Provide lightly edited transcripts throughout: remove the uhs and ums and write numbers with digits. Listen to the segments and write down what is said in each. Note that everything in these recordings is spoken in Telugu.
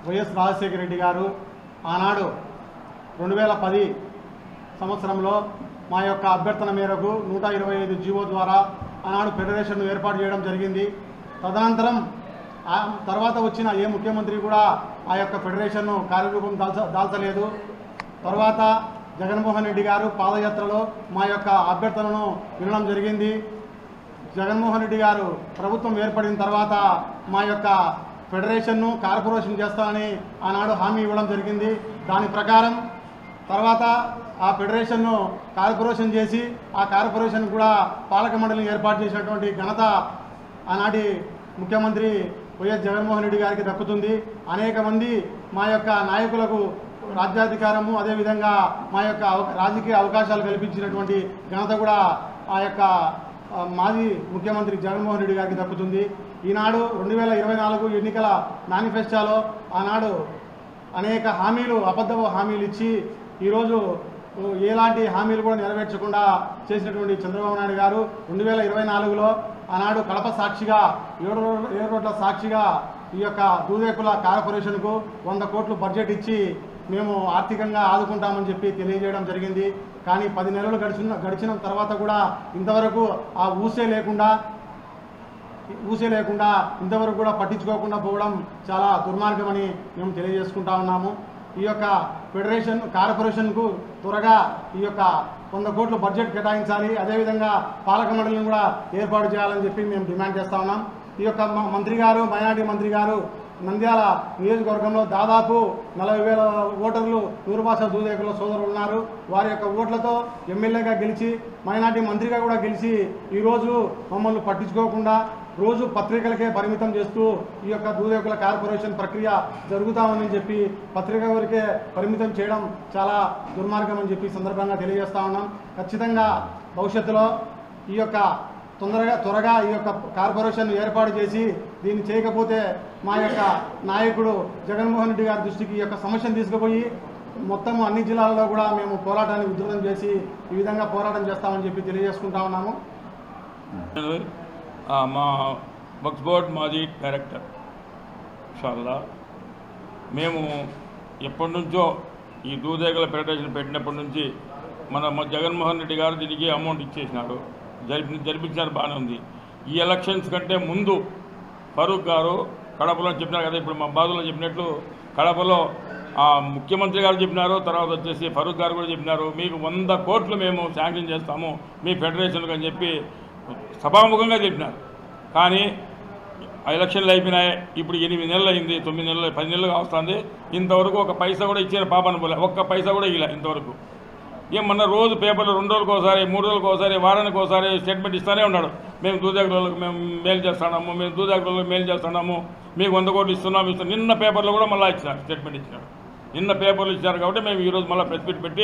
వైఎస్ రాజశేఖర రెడ్డి గారు ఆనాడు 2010 సంవత్సరంలో మా యొక్క అభ్యర్థన మేరకు 125 జీవో ద్వారా ఆనాడు ఫెడరేషన్ను ఏర్పాటు చేయడం జరిగింది. తదనంతరం తర్వాత వచ్చిన ఏ ముఖ్యమంత్రి కూడా ఆ యొక్క ఫెడరేషన్ను కార్యరూపం దాల్చలేదు. తర్వాత జగన్మోహన్ రెడ్డి గారు పాదయాత్రలో మా యొక్క అభ్యర్థనను వినడం జరిగింది. జగన్మోహన్ రెడ్డి గారు ప్రభుత్వం ఏర్పడిన తర్వాత మా యొక్క ఫెడరేషన్ను కార్పొరేషన్ చేస్తామని ఆనాడు హామీ ఇవ్వడం జరిగింది. దాని ప్రకారం తర్వాత ఆ ఫెడరేషన్ను కార్పొరేషన్ చేసి ఆ కార్పొరేషన్ కూడా పాలక మండలిని ఏర్పాటు చేసినటువంటి ఘనత ఆనాటి ముఖ్యమంత్రి వైఎస్ జగన్మోహన్ రెడ్డి గారికి దక్కుతుంది. అనేక మంది మా యొక్క నాయకులకు రాజ్యాధికారము అదేవిధంగా మా యొక్క రాజకీయ అవకాశాలు కల్పించినటువంటి ఘనత కూడా ఆ యొక్క మాజీ ముఖ్యమంత్రి జగన్మోహన్ రెడ్డి గారికి దక్కుతుంది. ఈనాడు 2024 ఎన్నికల మేనిఫెస్టోలో ఆనాడు అనేక హామీలు అబద్ధపు హామీలు ఇచ్చి ఈరోజు ఎలాంటి హామీలు కూడా నెరవేర్చకుండా చేసినటువంటి చంద్రబాబు నాయుడు గారు 2024లో ఆనాడు కడప సాక్షిగా 7 రోడ్ల సాక్షిగా ఈ యొక్క దూదేకుల కార్పొరేషన్కు 100 కోట్లు బడ్జెట్ ఇచ్చి మేము ఆర్థికంగా ఆదుకుంటామని చెప్పి తెలియజేయడం జరిగింది. కానీ 10 నెలలు గడిచిన తర్వాత కూడా ఇంతవరకు ఆ ఊసే లేకుండా ఇంతవరకు కూడా పట్టించుకోకుండా పోవడం చాలా దుర్మార్గమని మేము తెలియజేసుకుంటా ఉన్నాము. ఈ యొక్క ఫెడరేషన్ కార్పొరేషన్కు త్వరగా ఈ యొక్క 100 కోట్లు బడ్జెట్ కేటాయించాలి, అదేవిధంగా పాలక మండలిని కూడా ఏర్పాటు చేయాలని చెప్పి మేము డిమాండ్ చేస్తా ఉన్నాం. ఈ యొక్క మంత్రి గారు మైనార్టీ మంత్రి గారు నంద్యాల నియోజకవర్గంలో దాదాపు 40,000 ఓటర్లు నూరుభాష దూదేకుల సోదరులు ఉన్నారు. వారి యొక్క ఓట్లతో ఎమ్మెల్యేగా గెలిచి మైనార్టీ మంత్రిగా కూడా గెలిచి ఈరోజు మమ్మల్ని పట్టించుకోకుండా రోజు పత్రికలకే పరిమితం చేస్తూ ఈ యొక్క దూదేకుల కార్పొరేషన్ ప్రక్రియ జరుగుతూ ఉందని చెప్పి పత్రిక వరకే పరిమితం చేయడం చాలా దుర్మార్గం అని చెప్పి సందర్భంగా తెలియజేస్తా ఉన్నాం. ఖచ్చితంగా భవిష్యత్తులో ఈ యొక్క త్వరగా ఈ యొక్క కార్పొరేషన్ ఏర్పాటు చేసి దీన్ని చేయకపోతే మా యొక్క నాయకుడు జగన్మోహన్ రెడ్డి గారి దృష్టికి ఈ యొక్క సమస్యను తీసుకుపోయి మొత్తం అన్ని జిల్లాల్లో కూడా మేము పోరాటాన్ని ఉధృతం చేసి ఈ విధంగా పోరాటం చేస్తామని చెప్పి తెలియజేసుకుంటా ఉన్నాము. మా వక్ఫ్ బోర్డ్ మాజీ డైరెక్టర్ ఇన్షాల్లా మేము ఎప్పటి నుంచో ఈ దూదేకుల ఫెడరేషన్ పెట్టినప్పటి నుంచి మన జగన్మోహన్ రెడ్డి గారు దీనికి అమౌంట్ ఇచ్చేసినాడు, జరిపించారు, బాగానే ఉంది. ఈ ఎలక్షన్స్ కంటే ముందు ఫరూక్ గారు కడపలో చెప్పినారు కదా, ఇప్పుడు మా బాధలో చెప్పినట్లు కడపలో ముఖ్యమంత్రి గారు చెప్పినారు, తర్వాత వచ్చేసి ఫరూక్ గారు కూడా చెప్పినారు, మీకు 100 కోట్లు మేము శాంక్షన్ చేస్తాము మీ ఫెడరేషన్కి అని చెప్పి సభాముఖంగా చెప్పినారు. కానీ ఆ ఎలక్షన్లు అయిపోయినాయి, ఇప్పుడు 8 నెలలు అయింది, 9 నెలలు 10 నెలలుగా వస్తుంది. ఇంతవరకు ఒక పైసా కూడా ఇచ్చిన పాపను పోలే, ఒక్క పైసా కూడా ఇవ్వలే ఇంతవరకు. ఏమన్నా రోజు పేపర్లు 2 రోజులకు ఒకసారి 3 రోజులకు ఒకసారి వారానికి ఒకసారి స్టేట్మెంట్ ఇస్తూనే ఉన్నాడు. మేము దూదేకులకు మేము మేలు చేస్తున్నాము, మేము దూదేకులకు మేలు చేస్తున్నాము, మీకు 100 కోట్లు ఇస్తున్నాము. నిన్న పేపర్లో కూడా మళ్ళీ ఇచ్చినారు, స్టేట్మెంట్ ఇచ్చినారు. నిన్న పేపర్లు ఇచ్చారు కాబట్టి మేము ఈరోజు మళ్ళీ ప్రెస్ మీట్ పెట్టి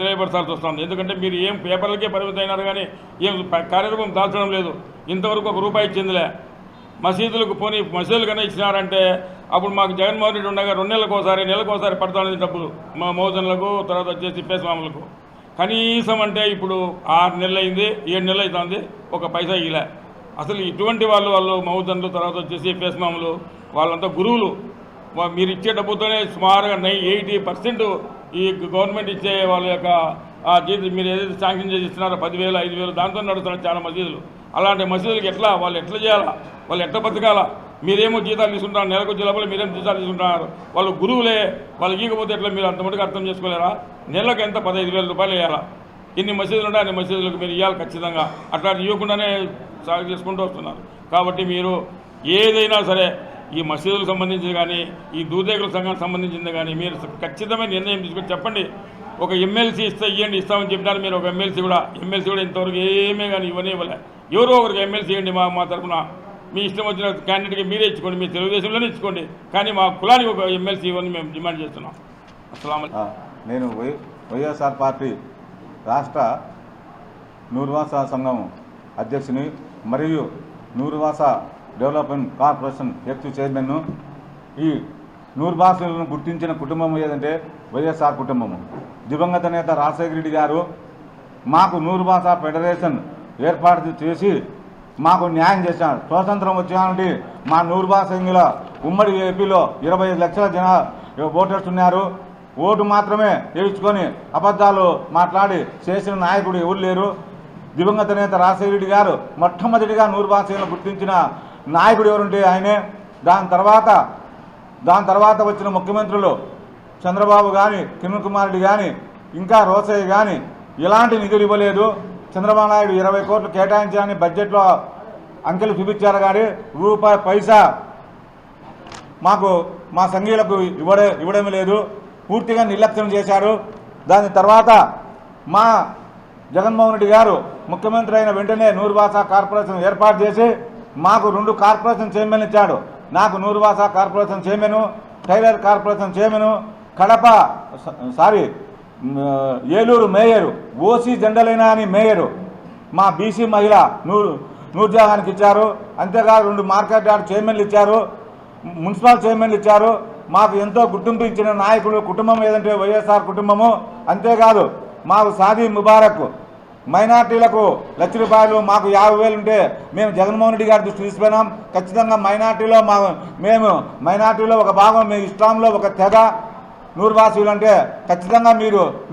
తెలియపరచాల్సి వస్తుంది. ఎందుకంటే మీరు ఏం పేపర్లకే పరిమితం అయినారు కానీ ఏం కార్యరూపం దాల్చడం లేదు. ఇంతవరకు 1 రూపాయి ఇచ్చిందిలే. మసీదులకు పోనీ మసీదులు కన్నా ఇచ్చినారంటే అప్పుడు మాకు జగన్మోహన్ రెడ్డి ఉండగా 2 నెలలకు ఒకసారి పడతానేది డబ్బులు మా మౌజన్లకు, తర్వాత వచ్చేసి పేస్మాములకు. కనీసం అంటే ఇప్పుడు 6 నెలలు అయింది, 7 నెలలు అవుతుంది, ఒక పైసా ఇలే. అసలు ఇటువంటి వాళ్ళు మౌజన్లు, తర్వాత వచ్చేసి పేస్మాములు వాళ్ళంతా గురువులు. మీరు ఇచ్చే డబ్బుతోనే సుమారుగా 80% ఈ గవర్నమెంట్ ఇచ్చే వాళ్ళ యొక్క జీతం మీరు ఏదైతే శాంక్షన్ చేసి ఇస్తున్నారో 10,000, 5,000 దాంతో నడుస్తున్నారు చాలా మసీదులు. అలాంటి మసీదులకు వాళ్ళు ఎట్లా చేయాలా, వాళ్ళు ఎట్లా బతకాలా? మీరేమో జీతాలు తీసుకుంటారు, నెలకు లోపల మీరేమో జీతాలు తీసుకుంటున్నారు. వాళ్ళు గురువులే, వాళ్ళకి ఇకపోతే ఎట్లా మీరు అంత మటుకు అర్థం చేసుకోలేరా? నెలకు ఎంత 15,000 రూపాయలు వేయాలా? ఇన్ని మసీదులు ఉంటే అన్ని మసీదులకు మీరు ఇవ్వాలి ఖచ్చితంగా. అట్లా ఇవ్వకుండానే సాగు చేసుకుంటూ వస్తున్నారు. కాబట్టి మీరు ఏదైనా సరే ఈ మసీదులకు సంబంధించి కానీ ఈ దూదేకుల సంఘానికి సంబంధించింది కానీ మీరు ఖచ్చితమైన నిర్ణయం తీసుకొని చెప్పండి. ఒక ఎమ్మెల్సీ ఇస్తామని చెప్పినారు మీరు. ఒక ఎమ్మెల్సీ కూడా ఇంతవరకు ఏమీ కానీ ఇవ్వలే. ఎవరో ఒకరికి ఎమ్మెల్సీ ఇవ్వండి మా తరఫున. మీ ఇష్టం వచ్చిన క్యాండిడేట్కి మీరే ఇచ్చుకోండి, మీ తెలుగుదేశంలోనే ఇచ్చుకోండి, కానీ మా కులానికి ఒక ఎమ్మెల్సీ ఇవ్వని మేము డిమాండ్ చేస్తున్నాం. అస్సలాము అలైకుం. నేను వైఎస్ఆర్ పార్టీ రాష్ట్ర నూరువాస సంఘం అధ్యక్షుని మరియు నూరువాస డెవలప్మెంట్ కార్పొరేషన్ ఎక్స్ చైర్మన్ను. ఈ నూరుభాషలను గుర్తించిన కుటుంబం ఏదంటే వైఎస్ఆర్ కుటుంబము. దివంగత నేత రాజశేఖర రెడ్డి గారు మాకు నూరుభాష ఫెడరేషన్ ఏర్పాటు చేసి మాకు న్యాయం చేశారు. స్వాతంత్రం వచ్చే నుండి మా నూరుభాష ఉమ్మడి ఏపీలో 25 లక్షల ఓటర్స్ ఉన్నారు. ఓటు మాత్రమే వేయించుకొని అబద్ధాలు మాట్లాడి చేసిన నాయకుడు ఎవరు లేరు. దివంగత నేత రాజశేఖర రెడ్డి గారు మొట్టమొదటిగా నూరువాసీలను గుర్తించిన నాయకుడు ఎవరుంటే ఆయనే. దాని తర్వాత వచ్చిన ముఖ్యమంత్రులు చంద్రబాబు కానీ, కిరణ్ కుమార్ రెడ్డి కానీ, ఇంకా రోసయ్య కానీ ఎలాంటి నిధులు ఇవ్వలేదు. చంద్రబాబు నాయుడు 20 కోట్లు కేటాయించాలని బడ్జెట్లో అంకెలు చూపించారు కానీ రూపాయి పైసా మాకు మా సంఘీయులకు ఇవ్వడం లేదు. పూర్తిగా నిర్లక్ష్యం చేశారు. దాని తర్వాత మా జగన్మోహన్ రెడ్డి గారు ముఖ్యమంత్రి అయిన వెంటనే నూరువాస కార్పొరేషన్ ఏర్పాటు చేసి మాకు 2 కార్పొరేషన్ చైర్మన్ ఇచ్చాడు. నాకు నూరువాస corporation chairman, tailor corporation chairman, Eluru mayor, OC జెండలైనా అని మేయరు మా బీసీ మహిళ నూర్జహాన్కి ఇచ్చారు. అంతేకాదు 2 మార్కెట్ యార్డ్ చైర్మన్లు ఇచ్చారు, మున్సిపల్ చైర్మన్లు ఇచ్చారు. మాకు ఎంతో గుర్తింపు ఇచ్చిన నాయకుడు కుటుంబం ఏదంటే వైఎస్ఆర్ కుటుంబము. అంతేకాదు మాకు షాదీ ముబారక్ మైనార్టీలకు ₹1,00,000 మాకు 50,000 ఉంటే మేము జగన్మోహన్ రెడ్డి గారి దృష్టి తీసుకున్నాం. ఖచ్చితంగా మేము మైనార్టీలో ఒక భాగం, మేము ఇస్లాంలో ఒక తెగ నూరువాసీలు అంటే ఖచ్చితంగా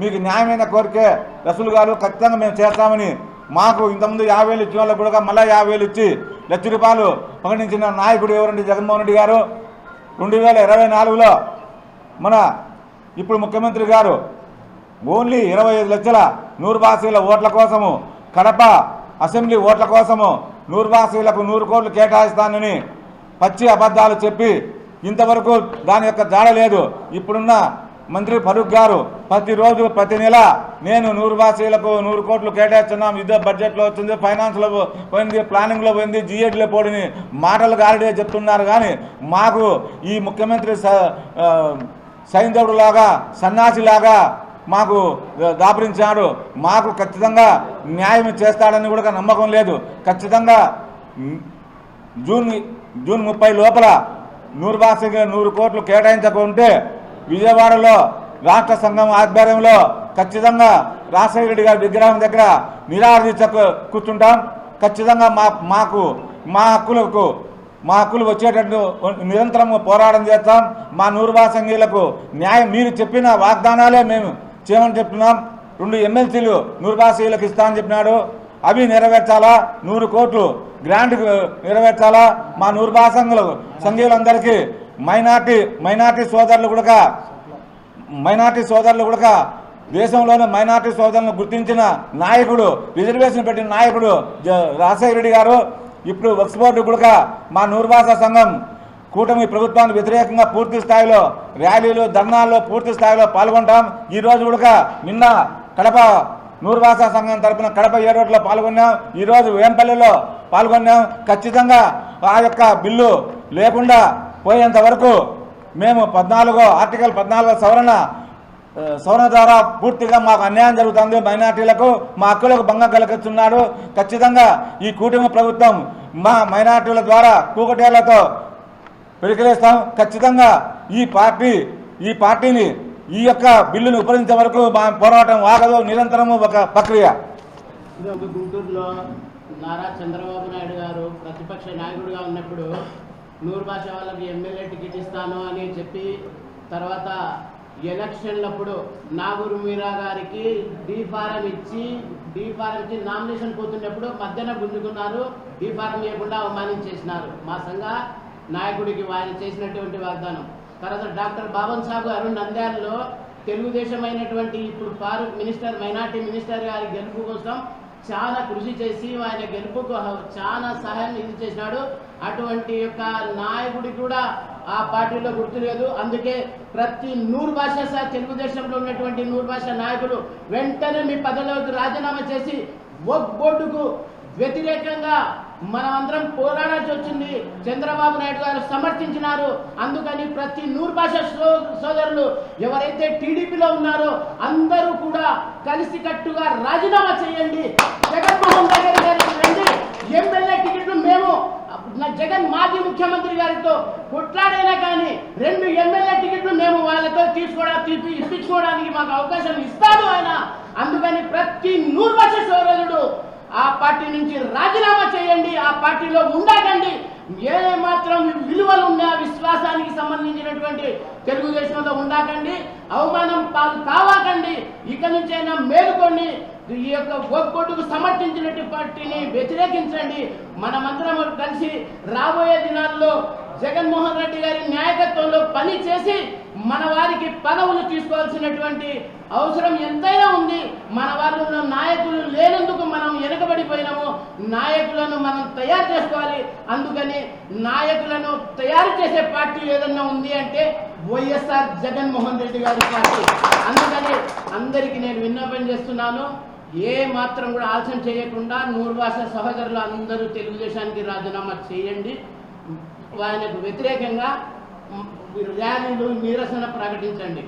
మీకు న్యాయమైన కోరికే రసూల్ గారు ఖచ్చితంగా మేము చేస్తామని మాకు ఇంతకుముందు 50,000 ఇచ్చిన వాళ్ళకు కూడా మళ్ళీ 50,000 ఇచ్చి ₹1,00,000 ప్రకటించిన నాయకుడు ఎవరంటే జగన్మోహన్ రెడ్డి గారు. 2024లో మన ఇప్పుడు ముఖ్యమంత్రి గారు ఓన్లీ 25 లక్షల నూరువాసీల ఓట్ల కోసము, కడప అసెంబ్లీ ఓట్ల కోసము నూరువాసీలకు 100 కోట్లు కేటాయిస్తానని పచ్చి అబద్ధాలు చెప్పి ఇంతవరకు దాని యొక్క జాడ లేదు. ఇప్పుడున్న మంత్రి ఫరూక్ గారు ప్రతిరోజు ప్రతి నెల నేను నూరువాసీలకు 100 కోట్లు కేటాయిస్తున్నాం, యుద్ధ బడ్జెట్లో వచ్చింది, ఫైనాన్స్లో పోయింది, ప్లానింగ్లో పోయింది, జీఏడీలో పోడిని మాటలు గారిడే చెప్తున్నారు. కానీ మాకు ఈ ముఖ్యమంత్రి సైంధవుడులాగా సన్నాసిలాగా మాకు దాపరించాడు. మాకు ఖచ్చితంగా న్యాయం చేస్తాడని కూడా నమ్మకం లేదు. ఖచ్చితంగా జూన్ 30 లోపల నూరువాసీకి 100 కోట్లు కేటాయించకుంటే విజయవాడలో రాష్ట్ర సంఘం ఆధ్వర్యంలో ఖచ్చితంగా రాజశేఖర రెడ్డి గారి విగ్రహం దగ్గర నిరాదీక్ష కూర్చుంటాం. ఖచ్చితంగా మా హక్కులు వచ్చేటట్టు నిరంతరం పోరాటం చేస్తాం. మా నూరువాసీలకు న్యాయం మీరు చెప్పిన వాగ్దానాలే మేము చేయమని చెప్తున్నాం. 2 ఎమ్మెల్సీలు నూరువాసీలకు ఇస్తామని చెప్పినాడు, అవి నెరవేర్చాలా. 100 కోట్లు గ్రాంట్ నెరవేర్చాలా. మా సంఘీయులందరికీ మైనార్టీ సోదరులు కూడా దేశంలోనే మైనార్టీ సోదరులను గుర్తించిన నాయకుడు, రిజర్వేషన్ పెట్టిన నాయకుడు రాజశేఖర రెడ్డి గారు. ఇప్పుడు వక్ఫ్ బోర్డు కూడా మా నూరువాస సంఘం కూటమి ప్రభుత్వానికి వ్యతిరేకంగా పూర్తి స్థాయిలో ర్యాలీలు, ధర్నాల్లో పూర్తి స్థాయిలో పాల్గొంటాం. ఈరోజు కూడా నిన్న కడప నూరువాస సంఘం తరఫున కడప ఏరోడ్లో పాల్గొన్నాం. ఈరోజు వేంపల్లిలో పాల్గొన్నాం. ఖచ్చితంగా ఆ యొక్క బిల్లు లేకుండా పోయేంత వరకు మేము ఆర్టికల్ 14 సవరణ ద్వారా పూర్తిగా మాకు అన్యాయం జరుగుతుంది. మైనార్టీలకు మా హక్కులకు భంగం కలిగిస్తున్నాడు. ఖచ్చితంగా ఈ కూటమి ప్రభుత్వం మా మైనార్టీల ద్వారా కూకటేళ్లతో పెరికిలేస్తాం. ఖచ్చితంగా ఈ పార్టీని ఈ యొక్క బిల్లును ఉపయోగించే వరకు మా పోరాటం ఆగదు. నిరంతరము ఒక ప్రక్రియ. గుంటూరులో నారా చంద్రబాబు నాయుడు గారు ప్రతిపక్ష నాయకుడిగా ఉన్నప్పుడు నూరువాస వాళ్ళకి ఎమ్మెల్యే టికెట్ ఇస్తాను అని చెప్పి తర్వాత ఎలక్షన్లప్పుడు నాగూరు మీరా గారికి డీ ఫారం ఇచ్చి నామినేషన్ పోతున్నప్పుడు మధ్యన గుంజుకున్నారు. డీ ఫారం ఇవ్వకుండా అవమానించేసినారు మా సంఘ నాయకుడికి ఆయన చేసినటువంటి వాగ్దానం. తర్వాత డాక్టర్ బాబన్ సాబు గారు నంద్యాలలో తెలుగుదేశం అయినటువంటి ఇప్పుడు ఫారూక్ మినిస్టర్, మైనార్టీ మినిస్టర్ గారి గెలుపు కోసం చాలా కృషి చేసి ఆయన గెలుపుకు చాలా సహాయం చేసినాడు. అటువంటి యొక్క నాయకుడి కూడా ఆ పార్టీలో గుర్తు లేదు. అందుకే ప్రతి నూరువాస తెలుగుదేశంలో ఉన్నటువంటి నూరువాస నాయకులు వెంటనే మీ పదవిలోకి రాజీనామా చేసి వక్ఫ్ బోర్డుకు వ్యతిరేకంగా మనమందరం పోరాడాల్సి వచ్చింది. చంద్రబాబు నాయుడు గారు సమర్థించినారు. అందుకని ప్రతి నూరువాస సోదరులు ఎవరైతే టీడీపీలో ఉన్నారో అందరూ కూడా కలిసికట్టుగా రాజీనామా చేయండి. జగన్మోహన్ రెడ్డి గారికి రండి. ఎమ్మెల్యే టికెట్లు మేము జగన్ మాజీ ముఖ్యమంత్రి గారితో కొట్లాడైనా కానీ 2 ఎమ్మెల్యే టికెట్లు మేము వాళ్ళతో ఇప్పించుకోవడానికి మాకు అవకాశం ఇస్తాడు ఆయన. అందుకని ప్రతి నూరువాస సోదరుడు ఆ పార్టీ నుంచి రాజీనామా చేయండి, ఆ పార్టీలో ఉండకండి. ఏ మాత్రం విలువలు ఉన్నా విశ్వాసానికి సంబంధించినటువంటి తెలుగుదేశంలో ఉండకండి, అవమానం పాలు కావాకండి. ఇక నుంచైనా మేలుకొని ఈ యొక్క ఓటుకు సమర్థించినట్టు పార్టీని వ్యతిరేకించండి. మనమందరం కలిసి రాబోయే దినాల్లో జగన్మోహన్ రెడ్డి గారి నాయకత్వంలో పని చేసి మన వారికి పదవులు తీసుకోవాల్సినటువంటి అవసరం ఎంతైనా ఉంది. మన వాళ్ళలో నాయకులు లేనందుకు మనం వెనుకబడిపోయినాము. నాయకులను మనం తయారు చేసుకోవాలి. అందుకని నాయకులను తయారు చేసే పార్టీ ఏదన్నా ఉంది అంటే వైఎస్ఆర్ జగన్మోహన్ రెడ్డి గారి పార్టీ. అందుకని అందరికీ నేను విన్నపం చేస్తున్నాను, ఏ మాత్రం కూడా ఆలస్యం చేయకుండా నూర్భాష సహోదరులు అందరూ తెలుగుదేశానికి రాజీనామా చేయండి. ఆయనకు వ్యతిరేకంగా ర్యాలీలు నిరసన ప్రకటించండి.